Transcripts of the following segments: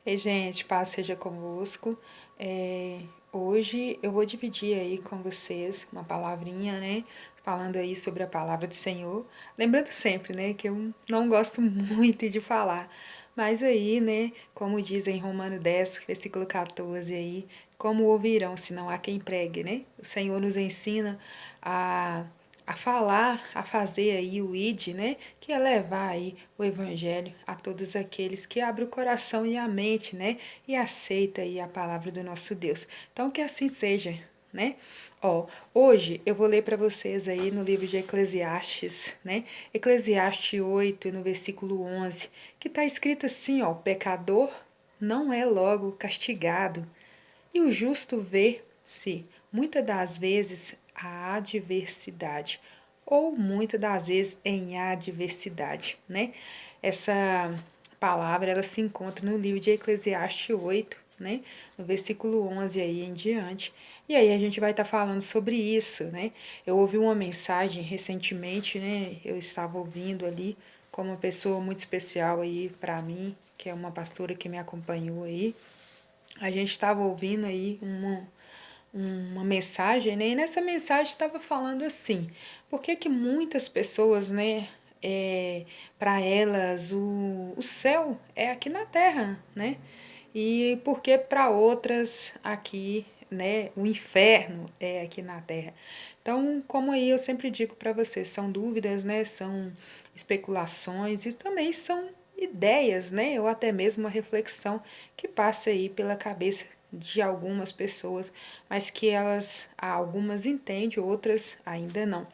Ei, gente, paz seja convosco. Hoje eu vou dividir aí com vocês uma palavrinha, né? Falando aí sobre a palavra do Senhor. Lembrando sempre, né, que eu não gosto muito de falar. Mas aí, né, como diz em Romano 10, versículo 14 aí, como ouvirão se não há quem pregue, né? O Senhor nos ensina a falar, a fazer aí o ID, né? Que é levar aí o evangelho a todos aqueles que abrem o coração e a mente, né? E aceita aí a palavra do nosso Deus. Então que assim seja, né? Ó, hoje eu vou ler para vocês aí no livro de Eclesiastes, né? Eclesiastes 8, no versículo 11, que está escrito assim, ó: o pecador não é logo castigado, e o justo vê-se, muitas das vezes, a adversidade, ou muitas das vezes em adversidade, né? Essa palavra, ela se encontra no livro de Eclesiastes 8, né? No versículo 11 aí em diante. E aí a gente vai estar falando sobre isso, né? Eu ouvi uma mensagem recentemente, né? Eu estava ouvindo ali com uma pessoa muito especial aí para mim, que é uma pastora que me acompanhou aí. A gente estava ouvindo aí uma mensagem, né? E nessa mensagem estava falando assim, por que que muitas pessoas, né, para elas o céu é aqui na terra, né? E por que para outras aqui, né, o inferno é aqui na terra. Então, como aí eu sempre digo para vocês, são dúvidas, né, são especulações e também são ideias, né, ou até mesmo uma reflexão que passa aí pela cabeça de algumas pessoas, mas que algumas entendem, outras ainda não.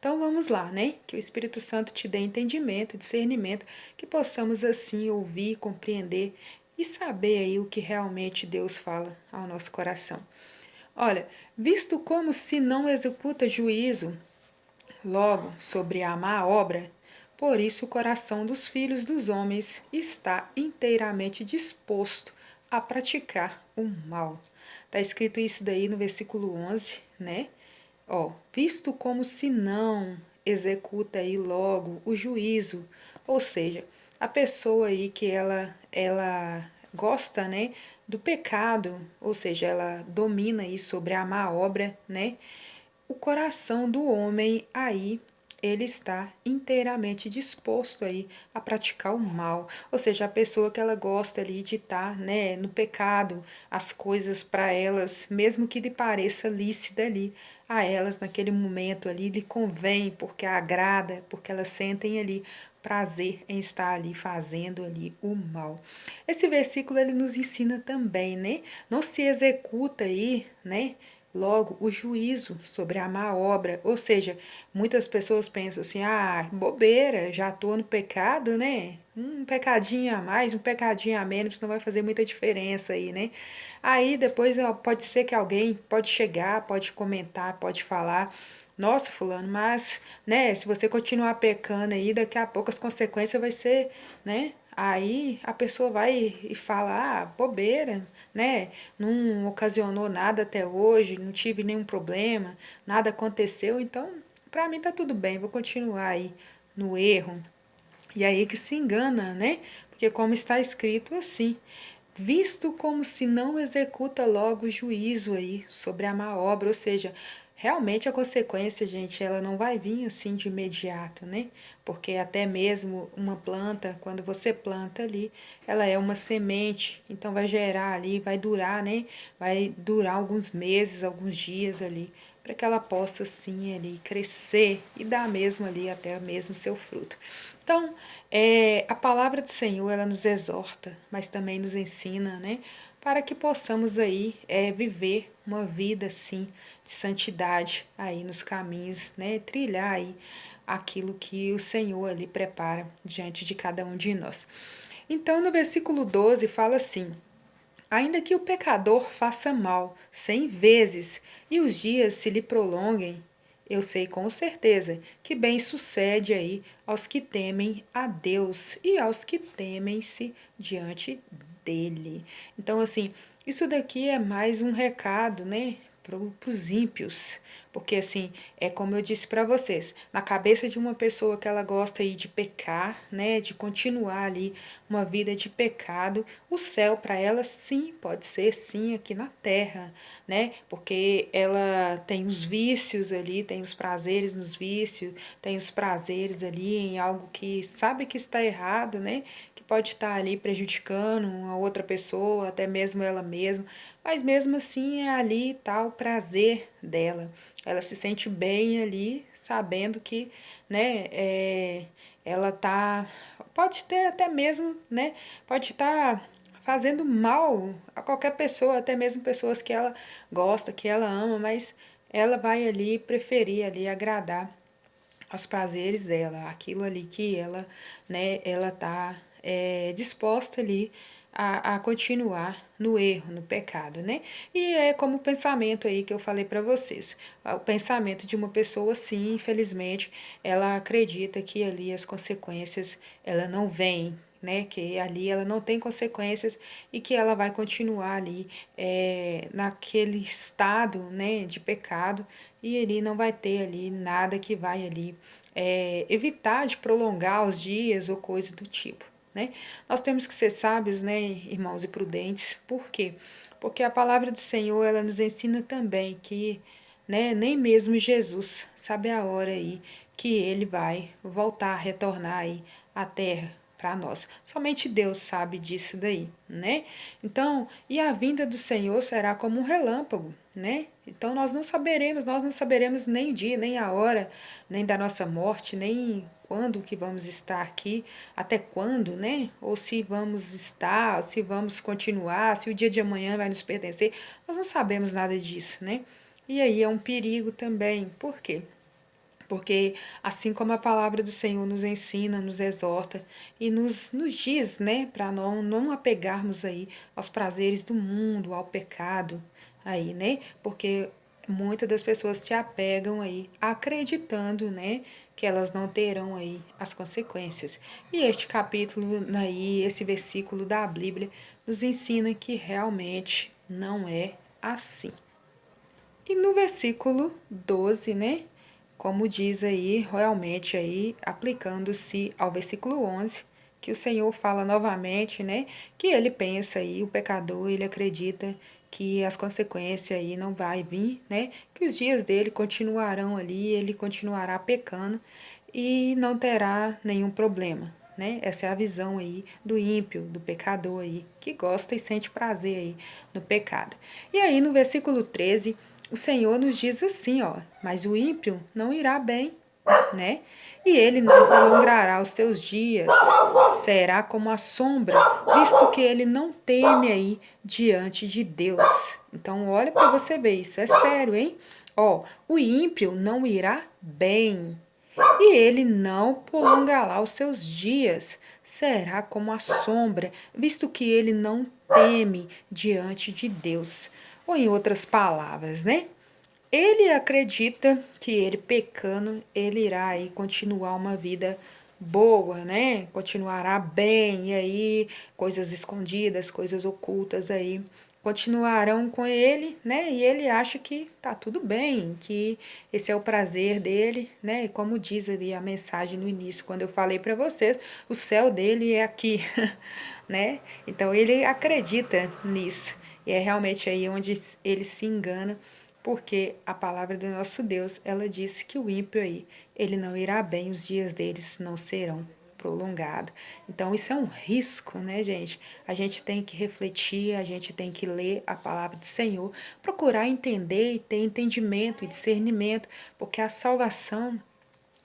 Então vamos lá, né? Que o Espírito Santo te dê entendimento, discernimento, que possamos assim ouvir, compreender e saber aí o que realmente Deus fala ao nosso coração. Olha, visto como se não executa juízo logo sobre a má obra, por isso o coração dos filhos dos homens está inteiramente disposto a praticar o mal. Está escrito isso daí no versículo 11, né? Ó, visto como se não executa aí logo o juízo, ou seja, a pessoa aí que ela gosta, né, do pecado, ou seja, ela domina aí sobre a má obra, né? O coração do homem aí ele está inteiramente disposto aí a praticar o mal, ou seja, a pessoa que ela gosta ali de estar, né, no pecado, as coisas para elas, mesmo que lhe pareça lícita ali, a elas naquele momento ali lhe convém, porque agrada, porque elas sentem ali prazer em estar ali fazendo ali o mal. Esse versículo ele nos ensina também, né? Não se executa aí, né? Logo, o juízo sobre a má obra, ou seja, muitas pessoas pensam assim: ah, bobeira, já estou no pecado, né? Um pecadinho a mais, um pecadinho a menos, não vai fazer muita diferença aí, né? Aí depois ó, pode ser que alguém pode chegar, pode comentar, pode falar: nossa, fulano, mas, né, se você continuar pecando aí, daqui a pouco as consequências vai ser, né? Aí a pessoa vai e fala: ah, bobeira, né? Não ocasionou nada até hoje, não tive nenhum problema, nada aconteceu, então para mim tá tudo bem, vou continuar aí no erro. E aí que se engana, né? Porque como está escrito assim, visto como se não executa logo o juízo aí sobre a má obra, ou seja, realmente a consequência, gente, ela não vai vir assim de imediato, né? Porque até mesmo uma planta, quando você planta ali, ela é uma semente, então vai gerar ali, vai durar, né? Vai durar alguns meses, alguns dias ali, para que ela possa sim ali crescer e dar mesmo ali até mesmo seu fruto. Então, a palavra do Senhor, ela nos exorta, mas também nos ensina, né? Para que possamos aí viver uma vida, assim, de santidade aí nos caminhos, né? Trilhar aí aquilo que o Senhor ali prepara diante de cada um de nós. Então, no versículo 12 fala assim: ainda que o pecador faça mal 100 vezes e os dias se lhe prolonguem, eu sei com certeza que bem sucede aí aos que temem a Deus e aos que temem-se diante dele. Então, assim, isso daqui é mais um recado, né, para os ímpios. Porque assim, é como eu disse para vocês, na cabeça de uma pessoa que ela gosta aí de pecar, né, de continuar ali uma vida de pecado, o céu para ela sim, pode ser sim aqui na terra, né? Porque ela tem os vícios ali, tem os prazeres nos vícios, tem os prazeres ali em algo que sabe que está errado, né? Que pode estar ali prejudicando uma outra pessoa, até mesmo ela mesma, mas mesmo assim é ali tá o prazer dela. Ela se sente bem ali, sabendo que, né, ela tá, pode ter até mesmo, né, pode estar fazendo mal a qualquer pessoa, até mesmo pessoas que ela gosta, que ela ama, mas ela vai ali preferir ali agradar aos prazeres dela, aquilo ali que ela, né, ela tá disposta ali a continuar no erro, no pecado, né? E é como o pensamento aí que eu falei para vocês. O pensamento de uma pessoa, sim, infelizmente, ela acredita que ali as consequências, ela não vêm, né, que ali ela não tem consequências e que ela vai continuar ali naquele estado, né, de pecado e ele não vai ter ali nada que vai ali evitar de prolongar os dias ou coisa do tipo, né? Nós temos que ser sábios, né, irmãos, e prudentes. Por quê? Porque a palavra do Senhor, ela nos ensina também que, né, nem mesmo Jesus sabe a hora aí que ele vai voltar, retornar aí à terra para nós. Somente Deus sabe disso daí, né? Então, e a vinda do Senhor será como um relâmpago, né? Então nós não saberemos nem o dia, nem a hora, nem da nossa morte, nem quando que vamos estar aqui, até quando, né? Ou se vamos estar, ou se vamos continuar, se o dia de amanhã vai nos pertencer. Nós não sabemos nada disso, né? E aí é um perigo também. Por quê? Porque assim como a palavra do Senhor nos ensina, nos exorta e nos diz, né, para não apegarmos aí aos prazeres do mundo, ao pecado, aí, né? Porque muitas das pessoas se apegam aí acreditando, né, que elas não terão aí as consequências. E este capítulo aí, esse versículo da Bíblia nos ensina que realmente não é assim. E no versículo 12, né? Como diz aí, realmente aí, aplicando-se ao versículo 11, que o Senhor fala novamente, né? Que ele pensa aí, o pecador, ele acredita que as consequências aí não vai vir, né? Que os dias dele continuarão ali, ele continuará pecando e não terá nenhum problema, né? Essa é a visão aí do ímpio, do pecador aí, que gosta e sente prazer aí no pecado. E aí no versículo 13, o Senhor nos diz assim, ó, mas o ímpio não irá bem, né? E ele não prolongará os seus dias, será como a sombra, visto que ele não teme aí diante de Deus. Então, olha para você ver, isso é sério, hein? Ó, o ímpio não irá bem, e ele não prolongará os seus dias, será como a sombra, visto que ele não teme diante de Deus. Ou em outras palavras, né? Ele acredita que ele pecando, ele irá aí continuar uma vida boa, né? Continuará bem, e aí coisas escondidas, coisas ocultas aí continuarão com ele, né? E ele acha que tá tudo bem, que esse é o prazer dele, né? E como diz ali a mensagem no início, quando eu falei para vocês, o céu dele é aqui, né? Então ele acredita nisso. E é realmente aí onde ele se engana, porque a palavra do nosso Deus, ela disse que o ímpio aí, ele não irá bem, os dias deles não serão prolongados. Então isso é um risco, né, gente? A gente tem que refletir, a gente tem que ler a palavra do Senhor, procurar entender e ter entendimento e discernimento, porque a salvação,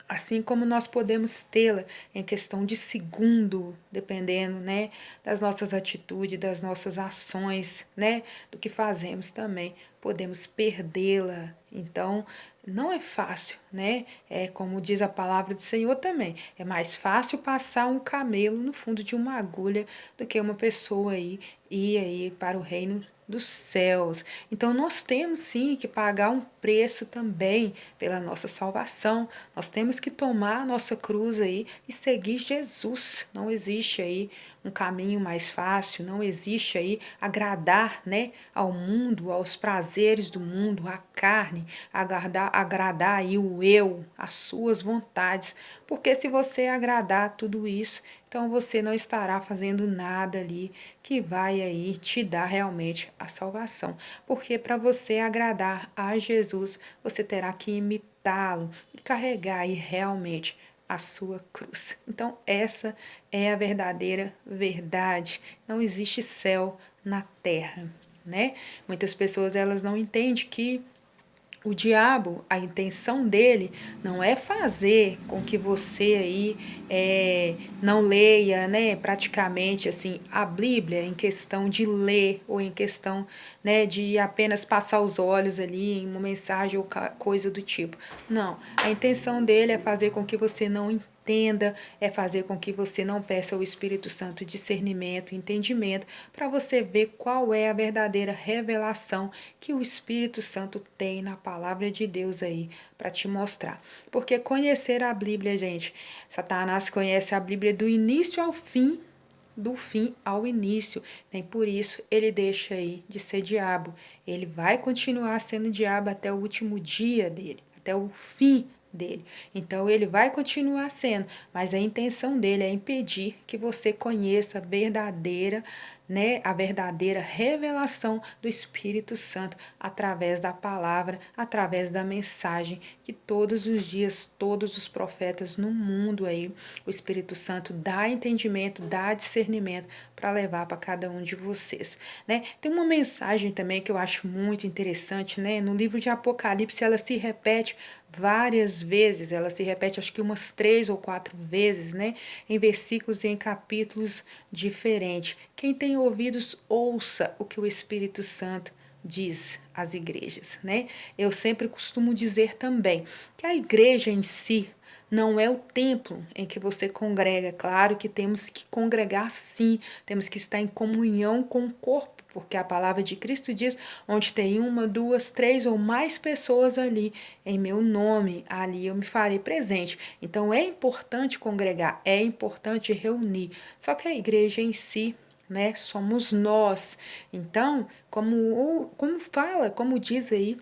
assim como nós podemos tê-la em questão de segundo, dependendo, né, das nossas atitudes, das nossas ações, né, do que fazemos também, podemos perdê-la. Então, não é fácil, né? É como diz a palavra do Senhor também. É mais fácil passar um camelo no fundo de uma agulha do que uma pessoa aí ir aí para o reino dos céus. Então nós temos sim que pagar um preço também pela nossa salvação. Nós temos que tomar a nossa cruz aí e seguir Jesus. Não existe aí um caminho mais fácil, não existe aí agradar, né, ao mundo, aos prazeres do mundo, à carne, agradar aí o eu, as suas vontades. Porque se você agradar tudo isso, então você não estará fazendo nada ali que vai aí te dar realmente a salvação. Porque para você agradar a Jesus, você terá que imitá-lo e carregar aí realmente a sua cruz. Então essa é a verdadeira verdade. Não existe céu na terra, né? Muitas pessoas elas não entendem que o diabo, a intenção dele não é fazer com que você aí não leia, né, praticamente assim a Bíblia em questão de ler ou em questão, né, de apenas passar os olhos ali em uma mensagem ou coisa do tipo. Não, a intenção dele é fazer com que você não entenda, é fazer com que você não peça ao Espírito Santo discernimento, entendimento, para você ver qual é a verdadeira revelação que o Espírito Santo tem na palavra de Deus aí para te mostrar. Porque conhecer a Bíblia, gente, Satanás conhece a Bíblia do início ao fim, do fim ao início. Nem por isso ele deixa aí de ser diabo. Ele vai continuar sendo diabo até o último dia dele, até o fim dele. Então ele vai continuar sendo, mas a intenção dele é impedir que você conheça a verdadeira revelação do Espírito Santo através da palavra, através da mensagem que todos os dias, todos os profetas no mundo aí, o Espírito Santo dá entendimento, dá discernimento para levar para cada um de vocês, né? Tem uma mensagem também que eu acho muito interessante, né? No livro de Apocalipse ela se repete várias vezes, ela se repete acho que umas 3 ou 4 vezes, né? Em versículos e em capítulos diferentes. Quem tem ouvidos, ouça o que o Espírito Santo diz às igrejas, né? Eu sempre costumo dizer também que a igreja em si não é o templo em que você congrega. Claro que temos que congregar sim, temos que estar em comunhão com o corpo, porque a palavra de Cristo diz: onde tem uma, duas, três ou mais pessoas ali, em meu nome, ali eu me farei presente. Então é importante congregar, é importante reunir. Só que a igreja em si, né, somos nós. Então, como diz aí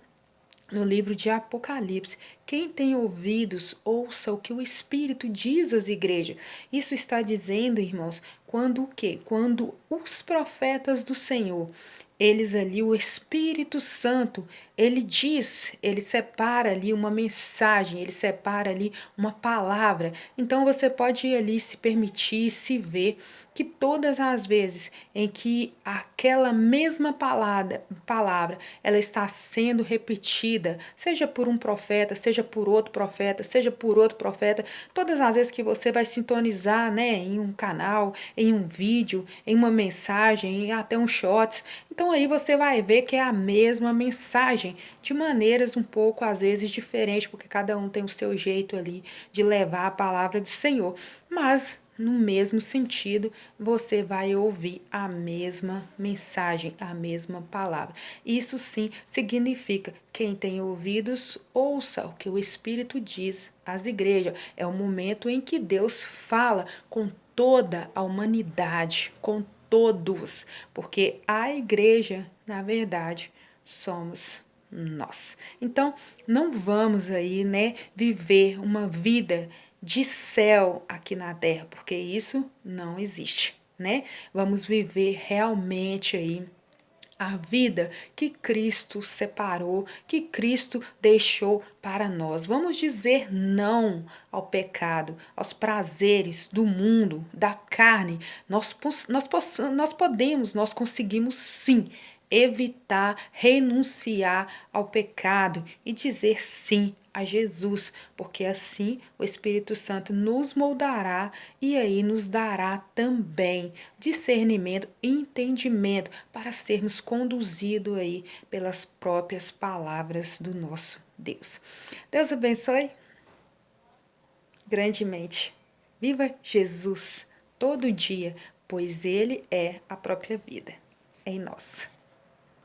no livro de Apocalipse, quem tem ouvidos, ouça o que o Espírito diz às igrejas. Isso está dizendo, irmãos, quando o quê? Quando os profetas do Senhor, eles ali, o Espírito Santo, ele diz, ele separa ali uma mensagem, ele separa ali uma palavra. Então você pode ir ali se permitir, se ver que todas as vezes em que aquela mesma palavra ela está sendo repetida, seja por um profeta, seja por outro profeta, seja por outro profeta, todas as vezes que você vai sintonizar, né, em um canal, em um vídeo, em uma mensagem, em até um shorts, então aí você vai ver que é a mesma mensagem, de maneiras um pouco às vezes diferentes, porque cada um tem o seu jeito ali de levar a palavra do Senhor, mas no mesmo sentido, você vai ouvir a mesma mensagem, a mesma palavra. Isso sim significa: quem tem ouvidos, ouça o que o Espírito diz às igrejas. É o momento em que Deus fala com toda a humanidade, com todos, porque a igreja, na verdade, somos nós. Então, não vamos aí, né, viver uma vida de céu aqui na terra, porque isso não existe, né? Vamos viver realmente aí a vida que Cristo separou, que Cristo deixou para nós. Vamos dizer não ao pecado, aos prazeres do mundo, da carne. Nós conseguimos sim evitar, renunciar ao pecado e dizer sim a Jesus, porque assim o Espírito Santo nos moldará e aí nos dará também discernimento e entendimento para sermos conduzidos aí pelas próprias palavras do nosso Deus. Deus abençoe grandemente. Viva Jesus todo dia, pois Ele é a própria vida em nós.